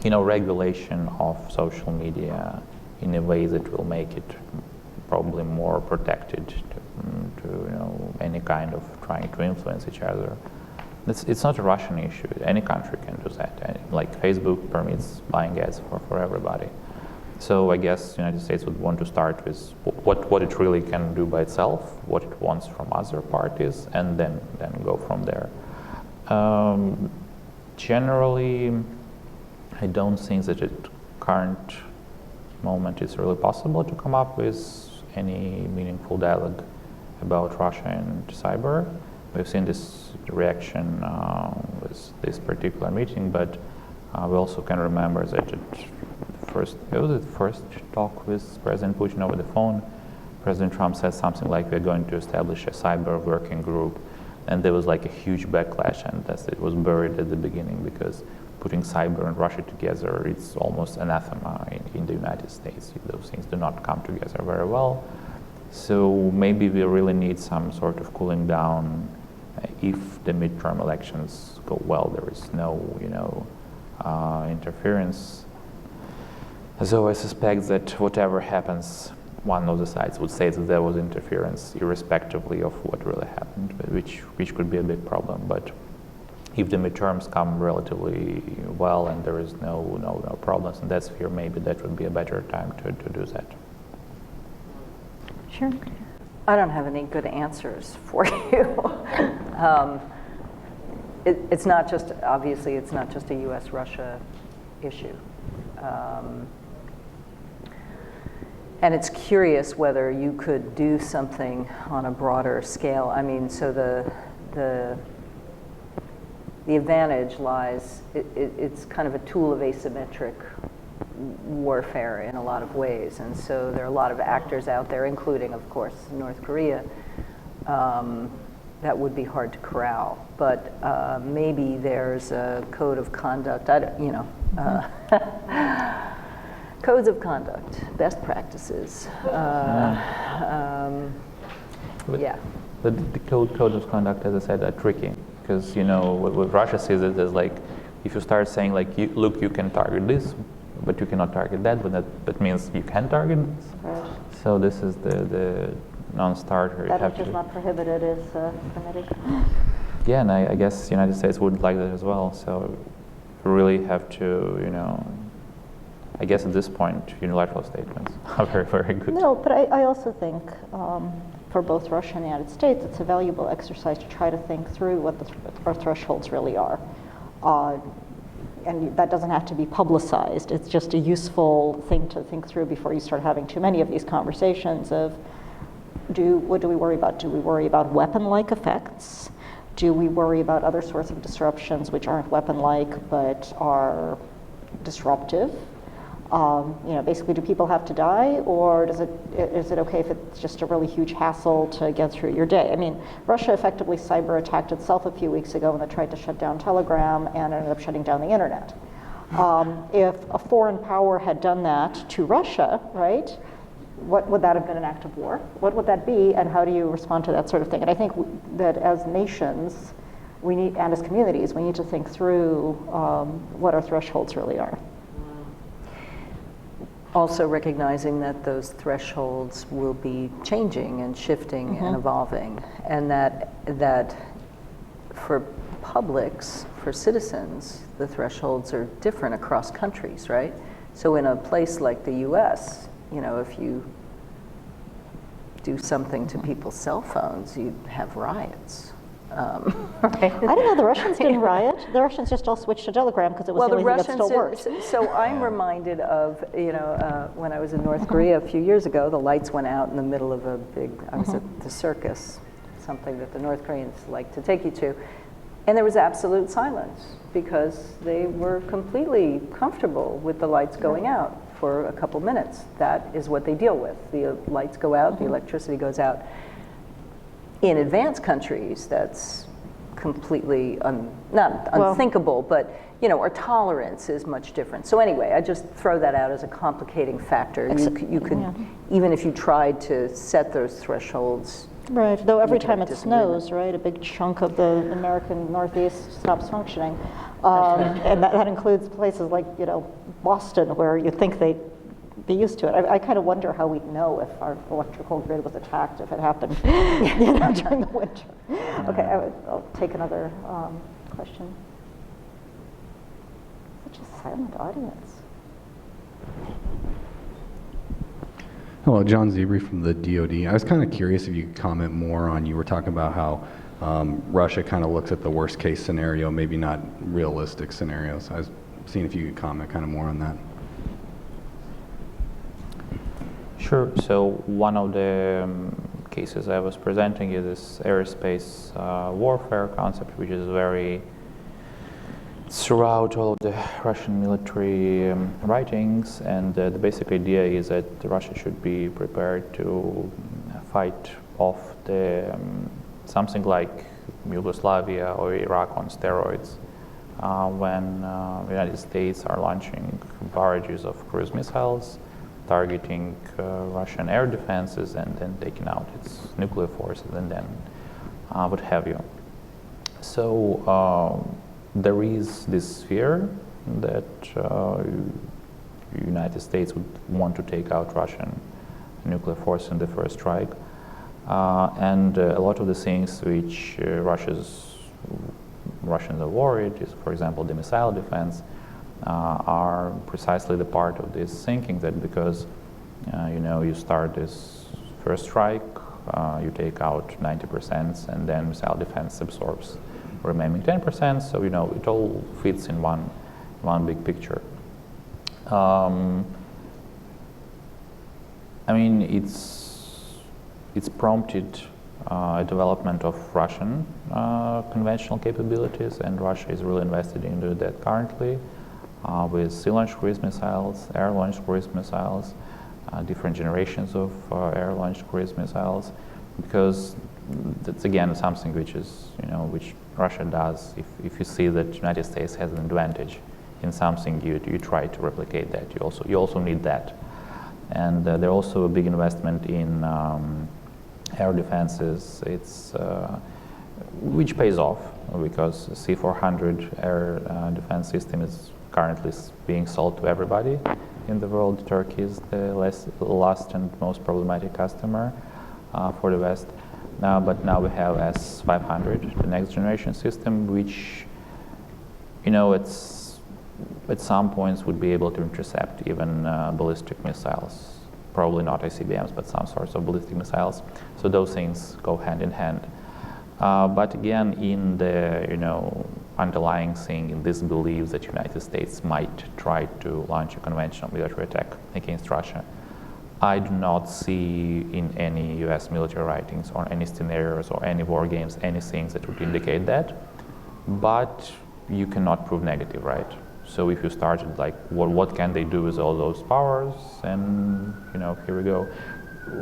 Regulation of social media in a way that will make it probably more protected to any kind of trying to influence each other. It's not a Russian issue. Any country can do that. Like Facebook permits buying ads for everybody. So I guess the United States would want to start with what it really can do by itself, what it wants from other parties, and then go from there. Generally, I don't think that at current moment it's really possible to come up with any meaningful dialogue about Russia and cyber. We've seen this reaction with this particular meeting, but we also can remember that it was the first talk with President Putin over the phone. President Trump said something like, we're going to establish a cyber working group. And there was like a huge backlash, and it was buried at the beginning because putting cyber and Russia together, it's almost anathema in the United States. Those things do not come together very well. So maybe we really need some sort of cooling down. If the midterm elections go well, there is no, interference. So I suspect that whatever happens, one of the sides would say that there was interference, irrespectively of what really happened, which could be a big problem. But if the midterms come relatively well and there is no problems in that sphere, maybe that would be a better time to do that. Sure. I don't have any good answers for you. It's not just, obviously, it's not just a U.S. Russia issue. And it's curious whether you could do something on a broader scale. I mean, so the advantage lies, it's kind of a tool of asymmetric warfare in a lot of ways. And so there are a lot of actors out there, including, of course, North Korea, that would be hard to corral. But maybe there's a code of conduct, codes of conduct, best practices. Yeah. The code of conduct, as I said, are tricky. Because, what Russia sees it as like, if you start saying like, look, you can target this, but you cannot target that, but that means you can target this. Right. So this is the non-starter. That which is not prohibited is permitted. Yeah, and I guess the United States would like that as well. So you really have to, I guess at this point, unilateral statements are very, very good. No, but I also think for both Russia and the United States, it's a valuable exercise to try to think through what our thresholds really are. And that doesn't have to be publicized. It's just a useful thing to think through before you start having too many of these conversations of, what do we worry about? Do we worry about weapon-like effects? Do we worry about other sorts of disruptions which aren't weapon-like but are disruptive? Basically, do people have to die, or is it okay if it's just a really huge hassle to get through your day? I mean, Russia effectively cyber attacked itself a few weeks ago when they tried to shut down Telegram and ended up shutting down the internet. If a foreign power had done that to Russia, right, what would that have been an act of war? What would that be, and how do you respond to that sort of thing? And I think that as nations, and as communities, we need to think through what our thresholds really are. Also recognizing that those thresholds will be changing and shifting and evolving, and that for publics, for citizens, the thresholds are different across countries, right? So in a place like the U.S., if you do something to people's cell phones, you have riots. I don't know, the Russians didn't riot. The Russians just all switched to Telegram because it was the only thing that still worked. So I'm reminded of, when I was in North Korea a few years ago, the lights went out in the middle of a big, I was at the circus, something that the North Koreans like to take you to, and there was absolute silence because they were completely comfortable with the lights going out for a couple minutes. That is what they deal with. The lights go out, the electricity goes out. In advanced countries, that's completely not unthinkable, but our tolerance is much different. So anyway, I just throw that out as a complicating factor. You could, even if you tried to set those thresholds. Right, though every time it snows, right, a big chunk of the American Northeast stops functioning. And that includes places like, Boston, where you think they'd be used to it. I kind of wonder how we'd know if our electrical grid was attacked, if it happened during the winter. Okay, I'll take another question. Such a silent audience. Hello, John Zebri from the DoD. I was kind of curious if you could comment more on, you were talking about how Russia kind of looks at the worst case scenario, maybe not realistic scenarios. I was seeing if you could comment kind of more on that. Sure. So one of the cases I was presenting is this aerospace warfare concept, which is very throughout all of the Russian military writings, and the basic idea is that Russia should be prepared to fight off the something like Yugoslavia or Iraq on steroids, when the United States are launching barrages of cruise missiles, targeting Russian air defenses, and then taking out its nuclear forces, and then what have you. So there is this fear that the United States would want to take out Russian nuclear force in the first strike. And a lot of the things which Russians are worried is, for example, the missile defense, are precisely the part of this thinking that because you start this first strike, you take out 90%, and then missile defense absorbs remaining 10%. So it all fits in one big picture. I mean, it's prompted a development of Russian conventional capabilities, and Russia is really invested into that currently with sea-launched cruise missiles, air-launched cruise missiles, different generations of air-launched cruise missiles, because that's again something which is which Russia does. If you see that the United States has an advantage in something, you try to replicate that. You also need that. And there's also a big investment in air defenses. Which pays off because C-400 air defense system is currently being sold to everybody in the world. Turkey is the last and most problematic customer for the West. But now we have S-500, the next generation system, which at some points would be able to intercept even ballistic missiles. Probably not ICBMs, but some sorts of ballistic missiles. So those things go hand in hand. But again, in the underlying thing, in this belief that the United States might try to launch a conventional military attack against Russia, I do not see in any U.S. military writings or any scenarios or any war games anything that would indicate that. But you cannot prove negative, right? So if you started like, what can they do with all those powers? And here we go.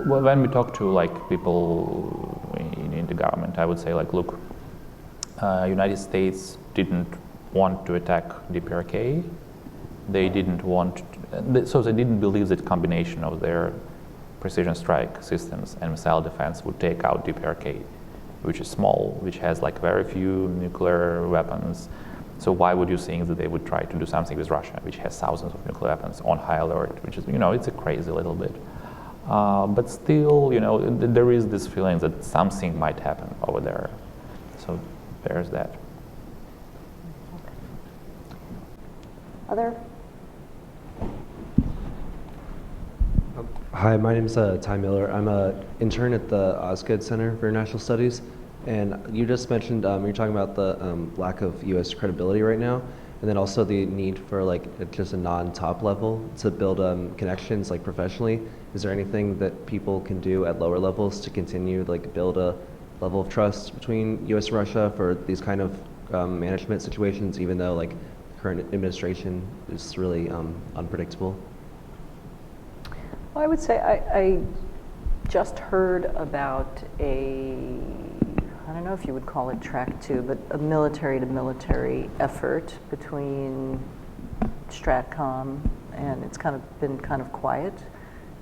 Well, when we talk to like people in the government, I would say like, look, United States didn't want to attack DPRK. They didn't want, so they didn't believe that combination of their precision strike systems and missile defense would take out DPRK, which is small, which has like very few nuclear weapons. So why would you think that they would try to do something with Russia, which has thousands of nuclear weapons on high alert, which is, it's a crazy little bit. But still, there is this feeling that something might happen over there. So there's that. Other? Hi, my name is Ty Miller. I'm an intern at the Osgood Center for International Studies. And you just mentioned, you're talking about the lack of U.S. credibility right now, and then also the need for like just a non-top level to build connections like professionally. Is there anything that people can do at lower levels to continue like build a level of trust between U.S. and Russia for these kind of management situations, even though like current administration is really unpredictable? Well, I would say I just heard about I don't know if you would call it track 2, but a military-to-military effort between Stratcom, and it's been kind of quiet,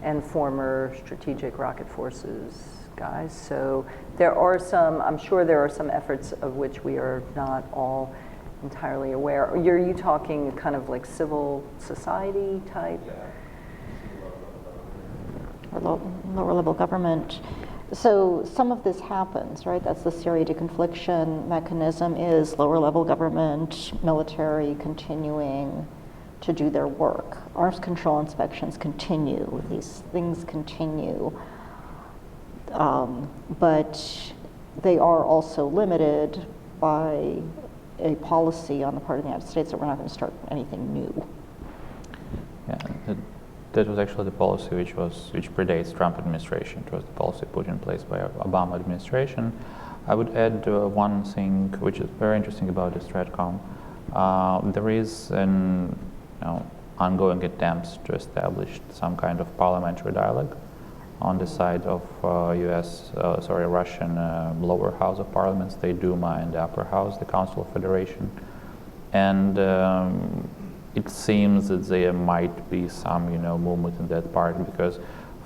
and former strategic rocket forces guys. So I'm sure there are some efforts of which we are not all entirely aware. Are you talking kind of like civil society type? Or lower level government. So some of this happens, right? That's the Syria deconfliction mechanism, is lower level government, military continuing to do their work. Arms control inspections continue, these things continue. But they are also limited by a policy on the part of the United States that we're not going to start anything new. Yeah, that was actually the policy which predates Trump administration. It was the policy put in place by Obama administration. I would add one thing which is very interesting about the Stratcom. There is an ongoing attempts to establish some kind of parliamentary dialogue on the side of Russian lower house of parliaments, the Duma, and the upper house, the Council of Federation. And it seems that there might be some, movement in that part, because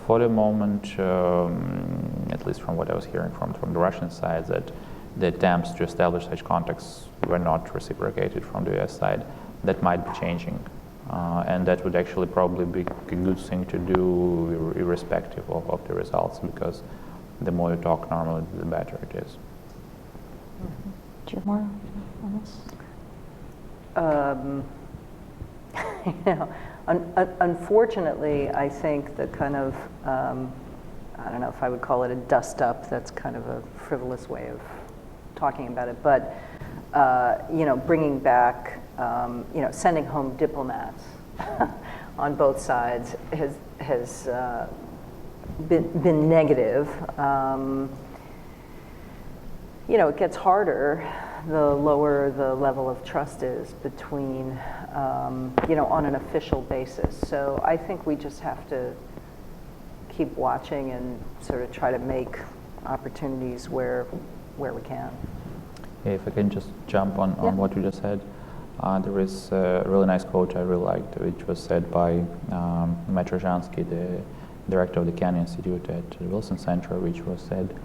for the moment, at least from what I was hearing from the Russian side, that the attempts to establish such contacts were not reciprocated from the U.S. side. That might be changing, and that would actually probably be a good thing to do, irrespective of the results, because the more you talk normally, the better it is. Do you have more on this? Unfortunately, I think the kind of, I don't know if I would call it a dust up, that's kind of a frivolous way of talking about it, but, bringing back, sending home diplomats on both sides has been negative. It gets harder the lower the level of trust is between, on an official basis. So I think we just have to keep watching and sort of try to make opportunities where we can. Yeah, if I can just jump on what you just said. There is a really nice quote I really liked, which was said by Matt Rozhansky, the director of the Kennedy Institute at the Wilson Center, which was said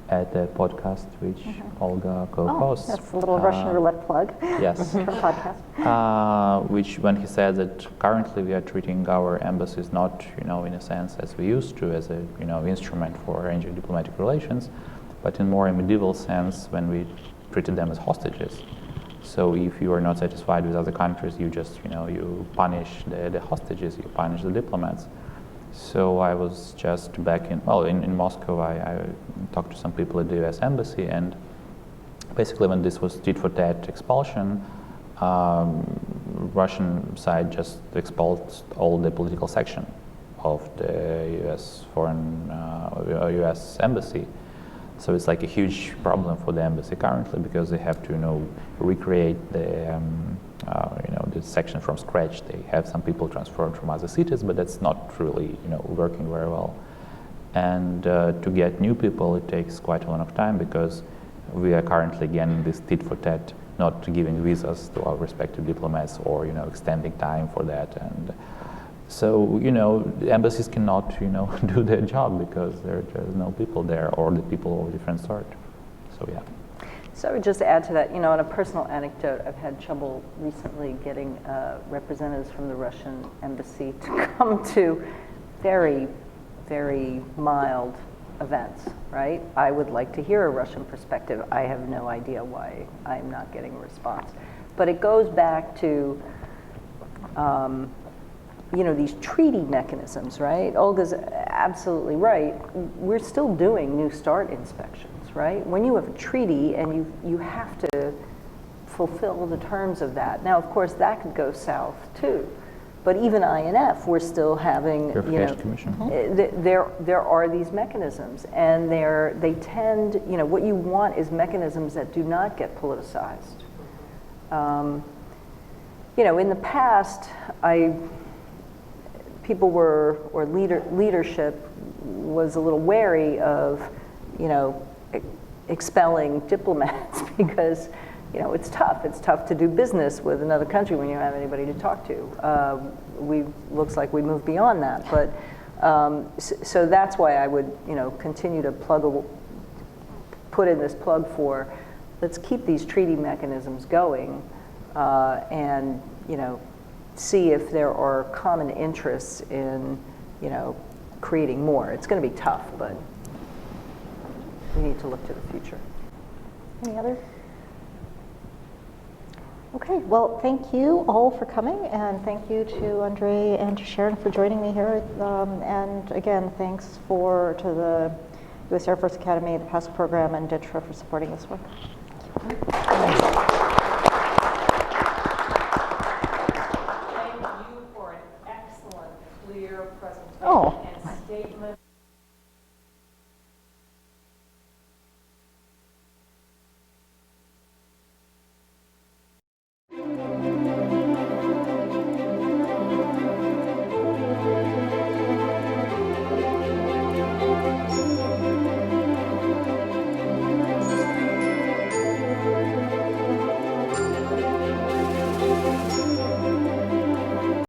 at a podcast which Olga co-hosts. That's a little Russian roulette plug. Yes. For a podcast. Which, when he said that currently we are treating our embassies not, in a sense as we used to, as a, instrument for arranging diplomatic relations, but in more a medieval sense when we treated them as hostages. So if you are not satisfied with other countries, you just, you punish the hostages, you punish the diplomats. So I was just back in Moscow, I talked to some people at the U.S. Embassy, and basically when this was tit-for-tat expulsion, Russian side just expelled all the political section of the U.S. U.S. Embassy. So it's like a huge problem for the embassy currently, because they have to, recreate the section from scratch. They have some people transferred from other cities, but that's not really, working very well. And to get new people, it takes quite a lot of time, because we are currently again in this tit-for-tat, not giving visas to our respective diplomats, or extending time for that. And so, the embassies cannot, do their job because there's no people there, or the people of a different sort. So, yeah. So I would just add to that, on a personal anecdote, I've had trouble recently getting representatives from the Russian embassy to come to very, very mild events, right? I would like to hear a Russian perspective. I have no idea why I'm not getting a response. But it goes back to, these treaty mechanisms, right? Olga's absolutely right. We're still doing New START inspections, right? When you have a treaty and you have to fulfill the terms of that. Now, of course, that could go south too. But even INF, we're still having, there are these mechanisms, and they tend, what you want is mechanisms that do not get politicized. In the past, leadership was a little wary of, expelling diplomats because, it's tough. It's tough to do business with another country when you don't have anybody to talk to. Looks like we moved beyond that, but so that's why I would, continue to put in this plug for, let's keep these treaty mechanisms going, and see if there are common interests in, creating more. It's going to be tough, but we need to look to the future. Any other? Okay, well, thank you all for coming, and thank you to Andrey and to Sharon for joining me here. And again, thanks to the U.S. Air Force Academy, the PASCC program, and DTRA for supporting this work.